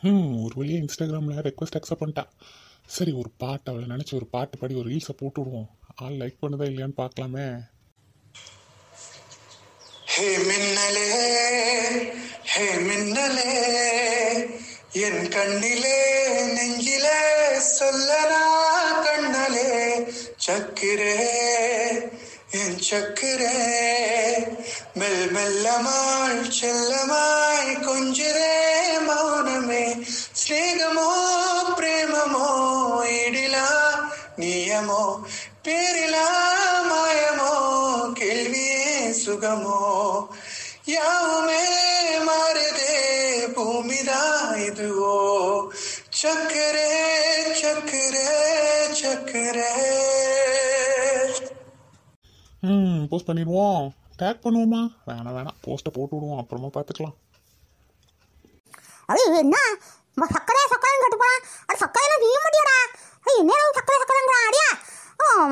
ஒரு வழியாக இன்ஸ்டாகிராமில் ரெக்வஸ்ட் அக்செப்ட் பண்ணிட்டா. சரி, ஒரு பாட்டு அவளை நினச்சி ஒரு பாட்டு பாடி ஒரு ரீல்ஸை போட்டு விடுவோம். ஆள் லைக் பண்ணுதா இல்லையான்னு பார்க்கலாமே. ஹே மின்னலே, ஹே மின்னலே, என் கண்ணிலே நெஞ்சிலே சொல்லனா கண்ணலே, சக்கிரே என் சக்கிரே, மெல் மெல்லமாய் செல்லமாய் கொஞ்சிரே மௌனமே, ஸ்நேகமோ பிரேமமோ இடிலா நியமோ பேரிலா மாயமோ கேள்வியே சுகமோ யாவுமே மாறுதே பூமிதா இதுவோ சக்கரே சக்கரே சக்கரே. போஸ்ட் பண்ணிடுவோம். டேக் பண்ணுவோமா? வேணாம், போஸ்ட்டை போட்டு விடுவோம், அப்புறமா பார்த்துக்கலாம். அது என்ன சக்கரை சக்கரைன்னு கேட்டு போறான். அது சக்கரையெல்லாம் தீய முடியாடா. என்ன சக்கரை சக்கரைங்கிறான் அடியா.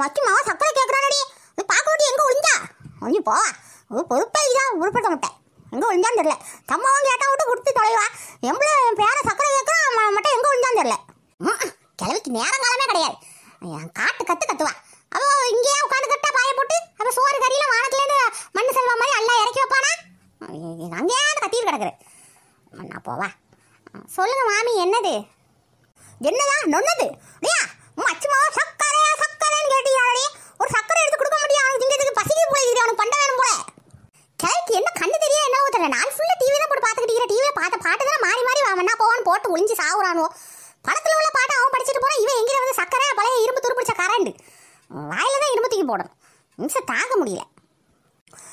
மச்சி மாவா சக்கரை கேட்குறானடி. பார்க்க வேண்டிய எங்கே ஒழிஞ்சா ஒழிஞ்சு போ. பொறுப்பே இதான் உருப்பட மாட்டேன். எங்கே ஒழிஞ்சான்னு தெரியல. தம்மாவும் கேட்டா விட்டு கொடுத்து தொலைவா. என் பேரை சக்கரை கேட்குறான் மட்டும் எங்கே ஒழிஞ்சான்னு தெரியல. கிழவிக்கு நேரம் காலமே கிடையாது. என் காட்டு கத்துவா. அவள் இங்கேயே உட்காந்து கட்டா பாய போட்டு அவள் சோறு கறியில வானத்துலேருந்து மண்ணு செல்வா மாதிரி எல்லாம் இறக்கி வைப்பானா. அங்கேயாவது கத்திட்டு கிடக்குற. நான் போவா. சொல்லுங்க மாமி, என்னது என்னதான் நொன்னது? ஐயா மச்சுமா சக்கரை சக்கரைன்னு கேட்டீங்களே. ஒரு சக்கரை எடுத்து கொடுக்க முடியும். அவனுக்கு திங்கிறதுக்கு பசிக்கு போயிடுது. அவனுக்கு பண்ண வேணும் போல. கிழக்கு என்ன கண்ணு தெரிய என்ன தெரியல. நான் ஃபுல்லாக டிவி தான் போட்டு பார்த்துக்கிட்டு டிவியில் பார்த்த பாட்டு தான் மாறி மாறி அவன் என்ன போவான்னு போட்டு ஒளிஞ்சு சாவுறானுவோ. படத்தில் உள்ள பாட்டை அவன் படிச்சுட்டு போகிறான். இவன் எங்கே வந்து சக்கரை பழைய இரும்பு துருப்பிடிச்ச கரண்டு வாயில தான் இரும்பு தூக்கி போடணும். நிமிஷம் தாங்க முடியல.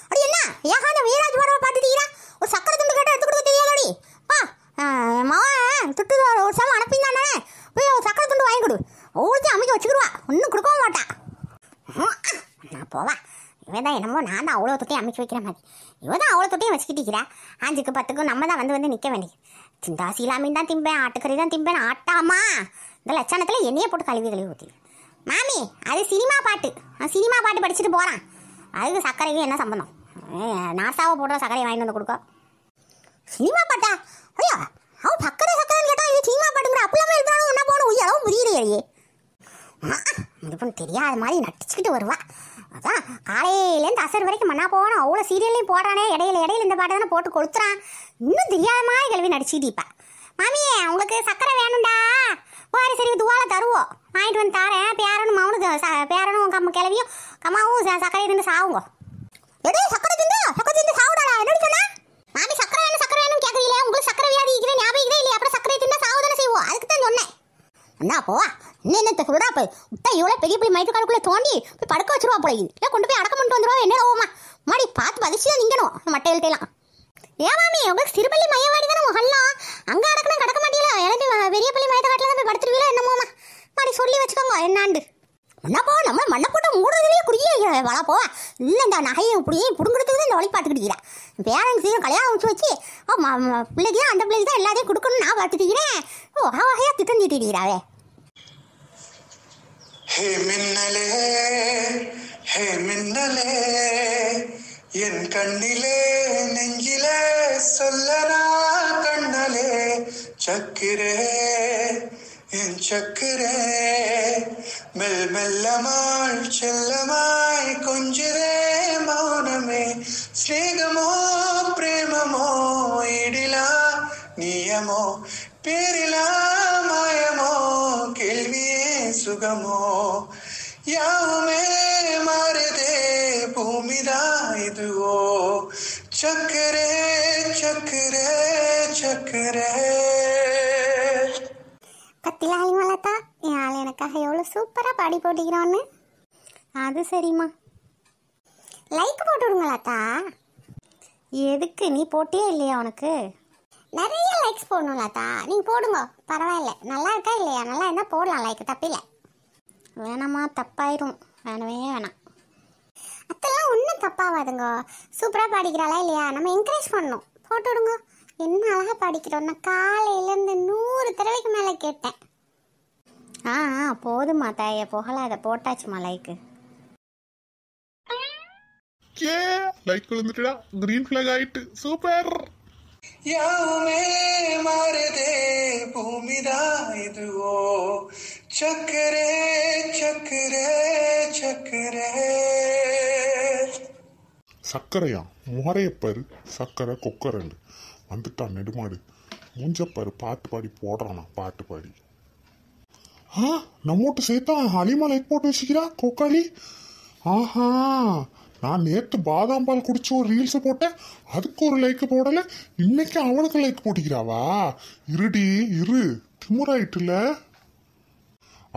அப்படி என்ன ஏகாந்த வீராஜ் பாடவை பார்த்துட்டீங்களா? ஒரு சக்கரை துண்டு கேட்டால் எடுத்து கொடுக்க தெரியாதடி. மாவன் துட்டு ஒரு சமம் அனுப்பிந்தானே போய் ஒரு சக்கரை துண்டு வாங்கி கொடு. ஒவ்வொருத்தையும் அமைக்க வச்சுக்கிடுவா. ஒன்றும் கொடுக்கவும் மாட்டான். நான் போவா. இவன் தான் என்னமோ நான் தான் அவ்வளோ தொட்டையும் அமைச்சு வைக்கிற மாதிரி. இவன் தான் அவ்வளோ தொட்டையும் வச்சுக்கிட்டிக்கிறா. 5க்கு 10க்கும் நம்ம தான் வந்து நிற்க வேண்டியது. சிந்தா சீலாமீன் தான் திம்பேன், ஆட்டுக்கறி தான் திம்பேன். ஆட்டாமா இந்த லட்சணத்தில் என்னையே போட்டு கழுவி ஊற்றி. மாமி அது சினிமா பாட்டு. சினிமா பாட்டு படிச்சுட்டு போகிறான். அதுக்கு சர்க்கரைக்கும் என்ன சம்பந்தம்? நாசாவை போடுற சர்க்கரையை வாங்கிட்டு வந்து கொடுக்க. சினிமா பாட்டா? ஐயா அவன் சக்கரை சக்கரைன்னு கேட்டால் இது சினிமா பாட்டுங்கிற அப்பலாமே இருந்தாலும் என்ன போகணும் உயரவும் புரியலையே. இது தெரியாத மாதிரி நடிச்சுக்கிட்டு வருவா. அதான் காலையிலேருந்து அசர் வரைக்கும் மண்ணா போகணும். அவ்வளோ சீரியல்லையும் போடுறானே. இடையில இந்த பாட்டை தானே போட்டு கொடுத்துறான். இன்னும் தெரியாத மாதிரி கிளவி நடிச்சுக்கிட்டு இப்போ. மாமியே உங்களுக்கு சக்கரை வேணும்டா. சரி சரி துவாலை தருவோம். வாங்கிட்டு வந்து தாரேன். பேரனும் மவுனுக்கு பேரனும் கிளவியும் கம்மாவும் சக்கரை தின்னு சாவுங்க. எடே சக்கரை தின்னு சாவுடாடா. என்னடி சொன்னா? மாமி சக்கரை வேணும் கேட்குறீங்களே. உங்களுக்கு சக்கரை வியாதி இருக்கிற ஞாபகம் இல்லையா? அப்புறம் சக்கரை தின்னா சாவு தானே செய்வோம். அதுக்கு தான் சொன்னேன். என்ன போவா என்ன சொல்றா? போய் விட்டா இவ்வளோ பெரிய பெரிய மயிற்றுக்காலுக்குள்ளே தோண்டி போய் படுக்க வச்சிருவா போல. இல்லை கொண்டு போய் அடக்கம் பண்ணிட்டு வந்துடுவா. என்ன ஓமா மாடி பார்த்து பதிச்சு தான் நிற்கணும் மட்டை எழுத்தையெல்லாம். ஏன் மாமி உங்களுக்கு சிறுபள்ளி மையவாடி தானே மொஹல்லாம். அங்கே அடக்கணும் கிடக்க மாட்டீங்களா? எனக்கு பெரியப்பள்ளி மையக்காட்டில் தான் போய் படுத்துருவீங்களா என்னமோமா மாடி சொல்லி வச்சுக்கோங்க. என்னாண்டு என்ன போ நம்ம மண்ணை போட்டு மூடுறதுலேயே குறுகிய வளா போவா. இல்லை இந்த நகையை இப்படியே பிடுங்குறதுக்கு இந்த வழி பார்த்துக்கிட்டீங்களா? பேரண்ட்ஸ் கல்யாணம் வச்சு பிள்ளைக்கு தான் அந்த பிள்ளைக்கு தான் எல்லாத்தையும் கொடுக்கணும்னு நான் பார்த்துட்டீங்களேன். வகையாக திட்டம் தீட்டிடுகிறாவே. ஹே மின்னலே, ஹே மின்னலே, என் கண்ணிலே நெஞ்சிலே சொல்லனா கண்ணலே, சக்கிரே என் சக்கிரே, மெல் மெல்லமாய் செல்லமாய் கொஞ்சிரே மௌனமே, ஸ்நேகமோ பிரேமமோ இடிலா நியமோ பேரிலா மாயமோ கேள்வியே சுகமோ யாவுமே மாறுதே பூமிதா இதுவோ சக்கரே சக்கரே சக்கரே. பத்திலாளி மலத்தா என் ஆள் எனக்காக எவ்வளோ சூப்பராக பாடி போட்டிக்கிறான்னு. அது சரிம்மா. லைக் போட்டு விடுங்களாத்தா. எதுக்கு நீ போட்டியே இல்லையா? உனக்கு நிறைய லைக்ஸ் போடணும்லாத்தா. நீங்கள் போடுங்க பரவாயில்ல. நல்லா இருக்கா இல்லையா? நல்லா இருந்தால் போடலாம் லைக், தப்பில்லை. வேணாமா தப்பாயிரும். வேணவே வேணாம். அதெல்லாம் ஒன்றும் தப்பாகாதுங்க. சூப்பராக பாடிக்கிறாளா இல்லையா? நம்ம என்கரேஜ் பண்ணணும். போட்டு விடுங்க. என்ன அழகாக பாடிக்கிறோம். நான் காலையிலேருந்து 100 தடவைக்கு மேலே கேட்டேன். போதுமா தாயை புகழாத. போட்டாச்சுமா லைக்கு. லைக் விழுந்துட்டா. கிரீன் ஃபிளாக் ஆயிட்டு. சூப்பர். யாவுமே மாறுதே பூமிதான் இதுவோ சக்கரே சக்கரே சக்கரே. சக்கரையா முகரையப்பாரு சக்கரை கொக்கரண்டு வந்துட்டான் நெடுமாடு. மூஞ்சப்பாரு பாட்டு பாடி போடுறானா பாட்டு பாடி. நம்மோட்டு சேர்த்தா ஹலிமா லைக் போட்டு வச்சுக்கிறா கோக்காளி. ஆஹா, நான் நேற்று பாதாம் பால் குடிச்சு ஒரு ரீல்ஸ் போட்டேன், அதுக்கு ஒரு லைக் போடல, இன்னைக்கு அவனுக்கு லைக் போட்டிக்கிறாவா? இருடி இரு, திமுறாயிட்டுல.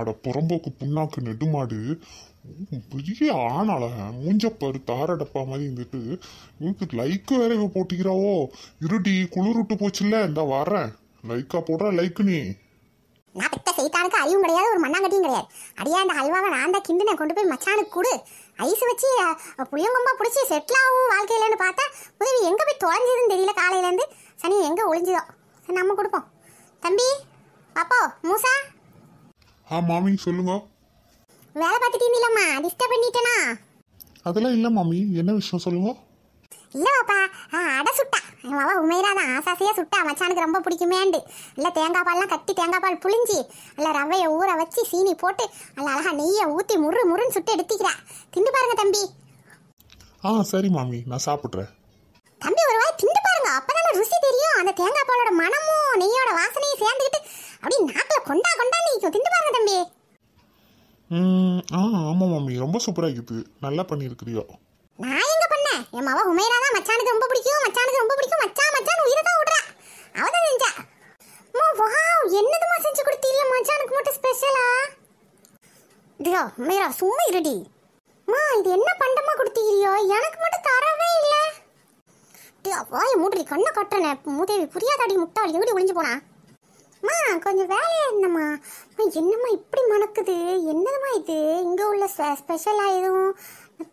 அட புறம்போக்கு புண்ணாக்கு நெடுமாடு, பெரிய ஆனால மூஞ்சப்பாரு தாரடப்பா மாதிரி இருந்துட்டு இவனுக்கு லைக்கு வேற இவ போட்டிக்கிறாவோ. இருடி குளிர் விட்டு போச்சுல்ல, இந்த வரேன் லைக்கா போடுற லைக்கு நீ. நான் பெத்த செய்தானுக்கு அறிவும் கிடையாது, ஒரு மண்ணாங்கட்டியும் கிடையாது. அடியா அந்த ஹல்வாவை நான் தான் கிண்டுன கொண்டு போய் மச்சானுக்கு கொடு. ஐஸ் வச்சு புளியங்கொம்பா பிடிச்சி செட்டில் ஆகும் வாழ்க்கையிலன்னு பார்த்தா உதவி எங்கே போய் தொலைஞ்சதுன்னு தெரியல. காலையிலேருந்து சனி எங்கே ஒளிஞ்சுதோ. நம்ம கொடுப்போம். தம்பி பாப்போ மூசா. மாமி சொல்லுங்க. வேலை பார்த்துட்டு இருந்தீங்களம்மா, டிஸ்டர்ப் பண்ணிட்டேனா? அதெல்லாம் இல்லை மாமி, என்ன விஷயம் சொல்லுங்க. இல்லை பாப்பா, அடை சுட்டா என் மாவா உண்மையில தான் ஆசாசையாக சுட்டா. மச்சானுக்கு ரொம்ப பிடிக்குமேண்டு இல்லை தேங்காய் பால்லாம் கட்டி தேங்காய் பால் புளிஞ்சி இல்லை ரவையை ஊற வச்சு சீனி போட்டு அல்ல அழகா நெய்யை ஊற்றி முருன்னு சுட்டு எடுத்துக்கிறா. திண்டு பாருங்க தம்பி. சரி மாமி, நான் சாப்பிட்றேன். தம்பி ஒரு வாய் திண்டு பாருங்க, அப்பதானே ருசி தெரியும். அந்த தேங்காய் பாலோட மனமும் நெய்யோட வாசனையும் சேர்ந்துக்கிட்டு அப்படி நாக்கில் கொண்டா நீக்கும். திண்டு பாருங்க தம்பி. ஆமாம் மாமி, ரொம்ப சூப்பராக இருக்குது, நல்லா பண்ணியிருக்கிறியோ. நான் எங்க பண்ணேன்? என் மாவா உமைரா தான் மச்சானுக்கு ரொம்ப பிடிக்கும், மச்சானுக்கு ரொம்ப பிடிக்கும், மச்சான் உயிரை தான் விடுறா. அவதான் செஞ்சா. வாவ், என்னதுமா செஞ்சு கொடுத்தீங்க மச்சானுக்கு மட்டும் ஸ்பெஷலா? தியா உமைரா சும்மா இருடி. இது என்ன பண்டமா கொடுத்தீரியோ, எனக்கு மட்டும் தரவே இல்லை. தியா வாய மூடி கண்ணை கட்டுறனே மூதேவி, புரியாதாடி முட்டை எங்கடி ஒளிஞ்சு போனா? கொஞ்சம் வேலையா இருந்தம்மா. என்னம்மா இப்படி மணக்குது, என்னதுமா இது? இங்கே உள்ள ஸ்பெஷலாக எதுவும்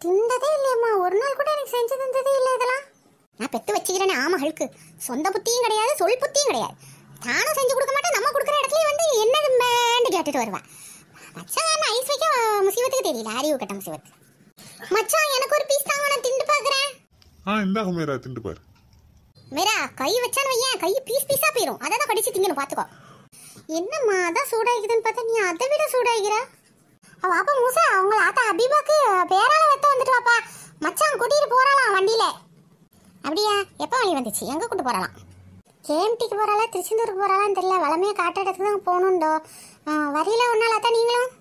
திண்டதே இல்லையம்மா, ஒரு நாள் கூட எனக்கு செஞ்சு தந்ததே இல்லை. இதெல்லாம் நான் பெற்று வச்சுக்கிறேனே ஆமாகளுக்கு சொந்த புத்தியும் கிடையாது, சொல் புத்தியும் கிடையாது. தானும் செஞ்சு கொடுக்க மாட்டேன், நம்ம கொடுக்குற இடத்துலயே வந்து என்னது மேண்டு கேட்டுட்டு வருவேன். மச்சான் ஐஸ் வைக்க முசீபத்துக்கு தெரியல, அறிவு கட்ட முசீபத்து. மச்சான் எனக்கு ஒரு பீஸ் தாங்க, நான் திண்டு பார்க்குறேன். இந்த மேரா திண்டு பாரு. மேரா கை வச்சான்னு வையன், கை பீஸ் பீஸா போயிடும், அதை தான் கடிச்சு திங்கணும் பார்த்துக்கோ. என்னம்மா அதான் சூடாகிக்குதுன்னு பார்த்தா நீ அதை விட சூடாகிற. வாப்பா மூசா, அவங்கள ஆத்தா அபிபாக்கு பேரால வெத்த வந்துட்டு வாப்பா. மச்சான் கூட்டிட்டு போறாளாம் வண்டியில. அப்படியா? எப்போ வழி வந்துச்சு? எங்க கூட்டு போறாளாம்? கேஎம்டிக்கு போறாளா திருச்செந்தூருக்கு போறாளான்னு தெரியல. வளமையா காட்டுறதுக்கு தான் போகணுண்டோ. வரியில ஒன்னால தான் நீங்களும்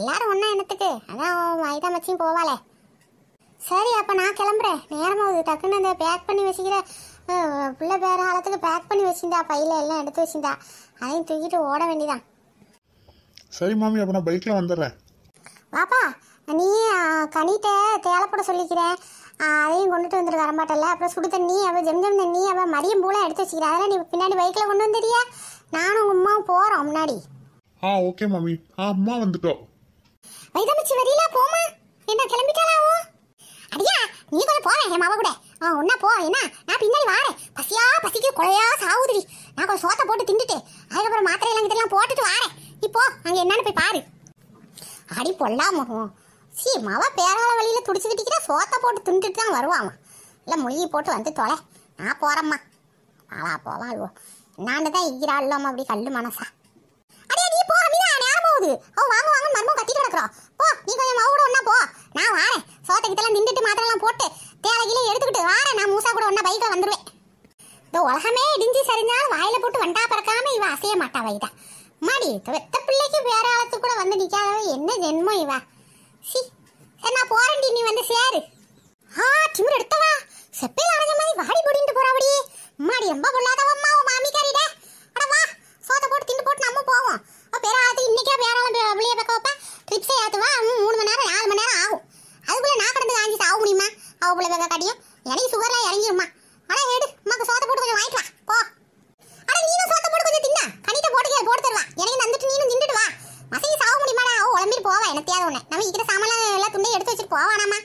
எல்லாரும் ஒன்னா என்னத்துக்கு? அதான் மைதா மச்சியும் போவாளே. சரி அப்போ நான் கிளம்புறேன், நேரமாகுது. டக்குன்னு அந்த பேக் பண்ணி வச்சுக்கிற பிள்ளை பேர காலத்துக்கு பேக் பண்ணி வச்சிருந்தா, பையில எல்லாம் எடுத்து வச்சிருந்தா, அதையும் தூக்கிட்டு ஓட வேண்டியதான். சரி மாமி, அப்போ நான் பைக்கில் வந்துடுறேன். வாப்பா, நீ கனிட்ட தேவைப்பட சொல்லிக்கிறேன், அதையும் கொண்டுட்டு வந்துட்டு வரமாட்டல. அப்புறம் சுடு தண்ணி, அப்புறம் ஜெம்ஜம் தண்ணி, அப்புறம் மரியம் பூலாம் எடுத்து வச்சுக்கிறேன். அதெல்லாம் நீ பின்னாடி பைக்கில் கொண்டு வந்துடுறியா? நானும் உங்கள் அம்மாவும் போகிறோம் முன்னாடி. ஓகே மாமி. அம்மா வந்துட்டோம். வைதமிச்சு வரீங்களா? போமா, என்ன கிளம்பிட்டாலாவோ? அடியா நீ கொஞ்சம் போவேன் என் மாவ கூட. ஒன்னா போ, என்ன நான் பின்னாடி வாரேன். பசிக்கு கொலையா சாவுதுடி. நான் கொஞ்சம் சோத்தை போட்டு திண்டுட்டு அதுக்கப்புறம் மாத்திரையெல்லாம் இதெல்லாம் போட்டுட்டு வாரேன். நீ போ, அங்கே என்னன்னு போய் பாரு. அடி பொல்லாம மாவ பேரால வழியில துடிச்சுக்கிட்டிக்கிற சோத்தை போட்டு திண்டுட்டு தான் வருவான். இல்லை மொழியை போட்டு வந்து தொலை. நான் போறேம்மா. போவாள்வோ நான் தான் ஈராள்லாமா அப்படி கல்லு மனசா. அடியா நீ போ அம்மியா, நேரம் போகுது. வாங்க மர்மம் கத்திட்டு கிடக்குறோம். போ நீ கொஞ்சம் மாவு கூட ஒன்னா போ, நான் வாரேன். சோத்தைக்கிட்டலாம் திண்டுட்டு மாத்திரெல்லாம் போட்டு தேவையில எடுத்துக்கிட்டு வாரேன். நான் மூசா கூட ஒன்னா பைக்கில் வந்துடுவேன். இந்த உலகமே இடிஞ்சு சரிஞ்சாலும் வாயில போட்டு வண்டா பறக்காம இவ அசைய மாட்டா. வைதா மாடி வெத்த பிள்ளைக்கு வேற ஆளத்து கூட வந்து நிக்காதவ என்ன ஜென்மம் இவ. சரி நான் போறேன்டி, நீ வந்து சேரு. திமிர் எடுத்தவா செப்பையில் அரைஞ்ச மாதிரி வாடி போடிட்டு போறாவடியே. மாடி ரொம்ப பொல்லாதவம்மா உன் மாமிக்காரிட. அட வா, சோத்தை போட்டு திண்டு போட்டு நம்ம போவோம். பேராளத்து இன்னைக்கே பேராளம் வெளியே பக்க வைப்பேன். ட்ரிப்ஸை ஏற்றுவா 3 மணி நேரம் 4 மணி நேரம் ஆகும். அதுக்குள்ள நான் கடந்து காஞ்சி சாக முடியுமா? அவ பிள்ளை வெக்க காட்டியும் எனக்கு சுகர்லாம் இறங்கிடுமா? ஆனால் எடு அம்மாக்கு சோத்தை போட்டு கொஞ்சம் வாங்கிட்டு வா போ. அட நீனும் சோத்தை போட்டு கொஞ்சம் தின்னா, கனிட்ட போட்டு தருவா. எனக்கு தந்துட்டு நீனும் திண்டுட்டு வா. மசைக்கு சாக முடியுமாடா? உடம்பிட்டு போவா எனத்தையாவது ஒன்று. நம்ம இருக்கிற சாமான் எல்லாம் துண்டையும் எடுத்து வச்சுட்டு போவானாமா?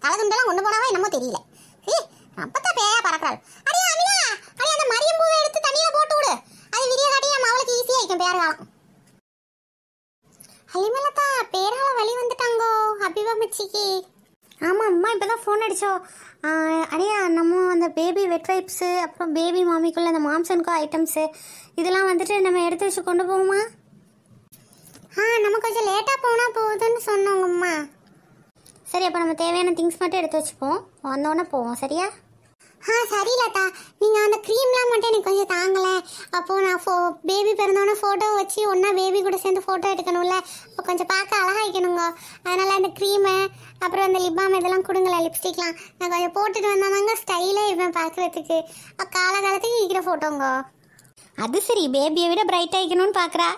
தலை துண்டெல்லாம் கொண்டு போனாவா என்னமோ தெரியல. அப்பத்தான் பேரா பறக்கிறாள். அடியா அமினா, அடியா அந்த மரியம் பூவை எடுத்து தண்ணியில போட்டு விடு. அது விடிய காட்டி நம்ம அவளுக்கு ஈஸியா இருக்கும் பேர காலம். ஹலிமலதா பேரால வழி வந்துட்டாங்கோ அபிபா மச்சிக்கு. ஆமாம் அம்மா இப்போ தான் ஃபோன் அடித்தோம். அடையா நம்ம அந்த பேபி வெட் வைப்ஸு அப்புறம் பேபி மாமிக்குள்ளே அந்த மாம்சன்கோ ஐட்டம்ஸு இதெல்லாம் வந்துட்டு நம்ம எடுத்து வச்சு கொண்டு போவோமா? நம்ம கொஞ்சம் லேட்டாக போனால் போகுதுன்னு சொன்னோங்கம்மா. சரி, அப்போ நம்ம தேவையான திங்ஸ் மட்டும் எடுத்து வச்சுப்போம், வந்தோடனே போவோம். சரியா? சரி லதா, நீங்கள் அந்த க்ரீம்லாம் மட்டும் எனக்கு கொஞ்சம் தாங்கலை. அப்போது நான் பேபி பிறந்தோடனே ஃபோட்டோ வச்சு ஒன்றா பேபி கூட சேர்ந்து ஃபோட்டோ எடுக்கணும்ல, அப்போ கொஞ்சம் பார்க்க அழகாகிக்கணுங்க. அதனால் அந்த க்ரீமு அப்புறம் அந்த லிப்பாம் இதெல்லாம் கொடுங்களேன், லிப்ஸ்டிக்லாம் நான் கொஞ்சம் போட்டுட்டு வந்தாதாங்க ஸ்டைலாக இருப்பேன் பார்க்குறதுக்கு. காலகாலத்துக்கு இருக்கிற ஃபோட்டோங்க. அது சரி, பேபியை விட பிரைட் ஆகிக்கணும்னு பார்க்குறா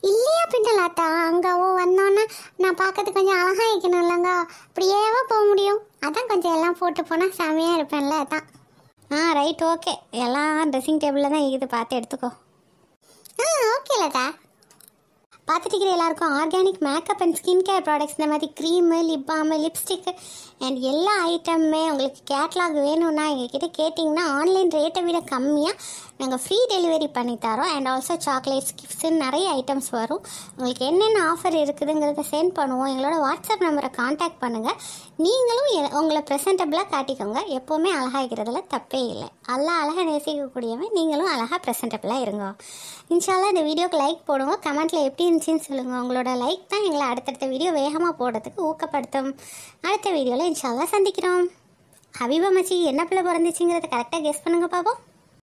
இல்லையா பின்னலாத்தா? அங்கே வந்தோன்னே நான் பார்க்கறதுக்கு கொஞ்சம் அழகாக இருக்கணும் இல்லைங்க, அப்படியேவா போக முடியும்? அதான் கொஞ்சம் எல்லாம் போட்டு போனால் செமையாக இருப்பேன்ல, அதான். Right, okay. எல்லாம் ட்ரெஸ்ஸிங் டேபிளில் தான் இருக்குது, பார்த்து எடுத்துக்கோ. ஓகே லதா. பார்த்துட்டு இருக்கிற எல்லாருக்கும் organic makeup and skin care products, இந்த மாதிரி க்ரீமு, லிப் பாமு, லிப்ஸ்டிக்கு அண்ட் எல்லா ஐட்டமுமே உங்களுக்கு கேட்லாக் வேணும்னா எங்ககிட்ட கேட்டிங்கன்னா ஆன்லைன் ரேட்டை விட கம்மியாக நாங்கள் ஃப்ரீ டெலிவரி பண்ணித்தரோம். அண்ட் ஆல்சோ சாக்லேட்ஸ், கிஃப்ட்ஸுன்னு நிறைய ஐட்டம்ஸ் வரும். உங்களுக்கு என்னென்ன ஆஃபர் இருக்குதுங்கிறத சென்ட் பண்ணுவோம். எங்களோட வாட்ஸ்அப் நம்பரை காண்டாக்ட் பண்ணுங்கள். நீங்களும் உங்களை ப்ரெசென்டபிளாக காட்டிக்கோங்க. எப்போவுமே அழகாகிறதுல தப்பே இல்லை. எல்லாம் அழகாக நேசிக்கக்கூடியவன், நீங்களும் அழகாக ப்ரெசென்டபிளாக இருங்க. இன்ஷால்லா இந்த வீடியோக்கு லைக் போடுங்க. கமெண்ட்டில் எப்படி இருந்துச்சுன்னு சொல்லுங்கள். உங்களோட லைக் தான் எங்களை அடுத்தடுத்த வீடியோ வேகமாக போடுறதுக்கு ஊக்கப்படுத்தும். அடுத்த வீடியோவில் இன்ஷால்லா சந்திக்கிறோம். ஹபீபா மச்சி என்ன பிள்ளை பிறந்துச்சுங்கிறத கரெக்டாக கெஸ் பண்ணுங்கள் பாப்போம்.